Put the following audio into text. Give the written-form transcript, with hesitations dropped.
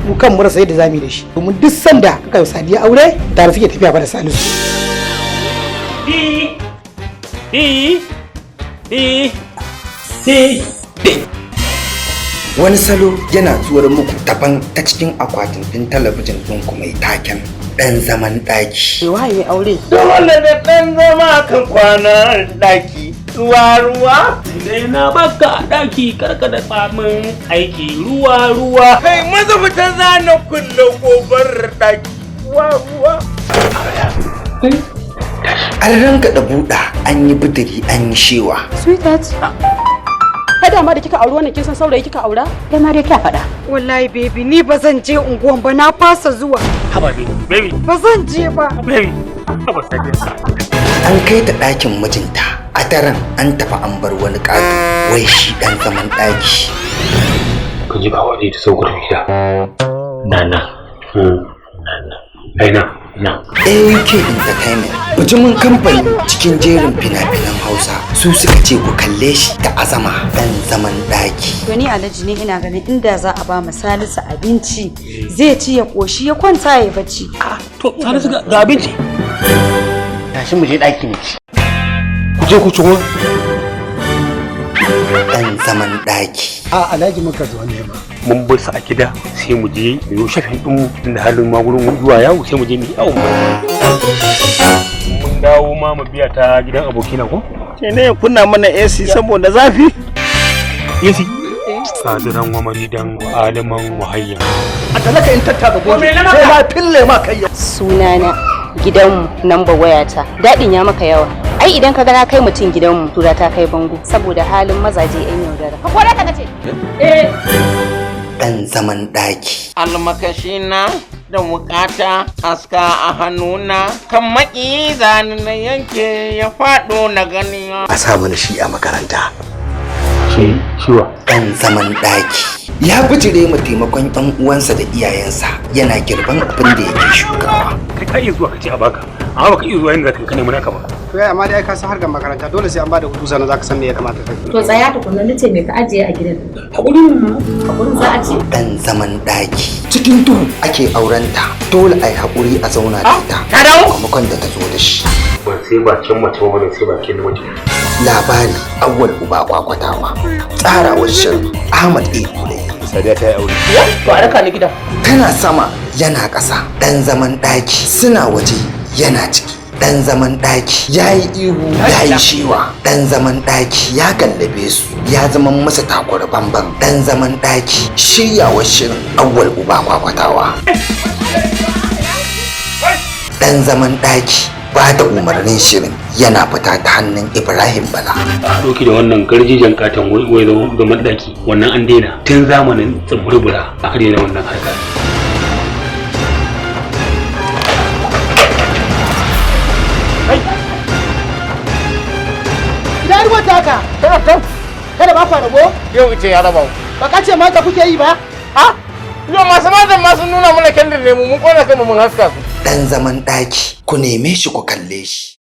mu kan mu rasa yadda zamu yi da shi domin duk sanda aka yi Sadiya aure tare suke tafiya fa da Salisu. Wani salo yana zuwar muku daban ta cikin akwatin ɗin talabijin ɗinku mai taken ɗan zaman ɗaki. Waye aure? Dole da ɗan zama kan kwana ɗaki. Ruwa. Sai na baka a ɗaki karka da tsamin aiki ruwa. Kai maza fita zana kulle gobar ɗaki. Ruwa. An ranka da buɗa, an yi bidiri, an yi shewa. Sweetheart. Kada ma da kika auri wannan kin san saurayi kika aura? Kai ma dai kya faɗa. Wallahi baby ni ba zan je unguwan ba, na fasa zuwa. Haba baby. Ba zan je ba. Baby. Haba Sadiya. An kai ta ɗakin mijinta, a daren an tafi an bar wani ƙato, wai shi ɗan zaman ɗaki. Kun ji ba wani da saukar gida. Nana. AUK Entertainment, bijimin kamfani cikin jerin fina-finan Hausa, su suka ce ku kalle shi da azama ɗan zaman ɗaki. To ni Alhaji ne ina ganin inda za a ba mu Salisu abinci zai ci ya koshi ya kwanta ya bacci. To Salisu ga abinci. Tashi mu je ɗaki ne. Ku je ku ci wani. Ɗan zaman ɗaki. Alhaji muka zo ne ba. Mun bar su a gida sai mu je mu yi shafin ɗin inda halin magurin zuwa yawo sai mu je mu yi yawon mun dawo ma mu biya ta gidan abokina ko? Ke ne kunna mana AC saboda zafi? AC? Sadiran wa maridan wa aliman wa hayyan. A talaka in tattaka gobe sai ma fille ma kai. Sunana gidanmu namba wayata. Dadin ya maka yawa. Ai idan ka ga na kai mutum gidanmu tura ta kai bango saboda halin mazaje yan yaudara. Ka kore ka nace. Ɗan zaman ɗaki. Almakashi na da wukata aska a hannuna kan maki zani na yanke ya faɗo na gani. A sa mana shi a makaranta. Shiwa. Ɗan zaman ɗaki. Ya bijire ma taimakon ɗan uwansa da iyayensa, yana girban abin da yake shukawa. Kai ka iya zuwa ka ce a baka, amma baka iya zuwa yanda zaka nemi naka ba. To amma dai ka san harkar makaranta dole sai an bada hutu sannan zaka san me ya kamata kai. To tsaya tukunna nace me ka ajiye a gidan. Hakuri za a ce. Ɗan zaman ɗaki. Cikin duhu ake aurenta, dole a yi haƙuri a zauna da ita. Ka dawo? Kamakon da ta zo da shi. Ban sai bakin mace ba ne sai bakin namiji. Labari Awwal Uba Kwakwatawa. Tsarawar shirin Ahmad A. Kulai. Sadiya ta yi aure. To a raka ni gida. Tana sama yana ƙasa. Ɗan zaman ɗaki suna waje yana ciki. Ɗan zaman ɗaki ya yi ihu ya yi shewa. Ɗan zaman ɗaki ya gallabe su ya zama masa takwar bamban. Ɗan zaman ɗaki shiryawar shirin Awwal Uba Kwakwatawa. Ɗan zaman ɗaki ba da umarnin shirin yana fita ta hannun Ibrahim Bala. Doki da wannan garjijan katon wai da madaki wannan an daina tun zamanin tsibirbura aka daina wannan harka. Ina ruwan taka? Kada ba ku rabo? Yau ita ya raba. Ba ka ce mata kuke yi ba? Ha? Yau masu matan ma sun nuna mana kendir ne mun kona kanmu mun haska su. Ɗan zaman ɗaki ku neme shi ku kalle shi.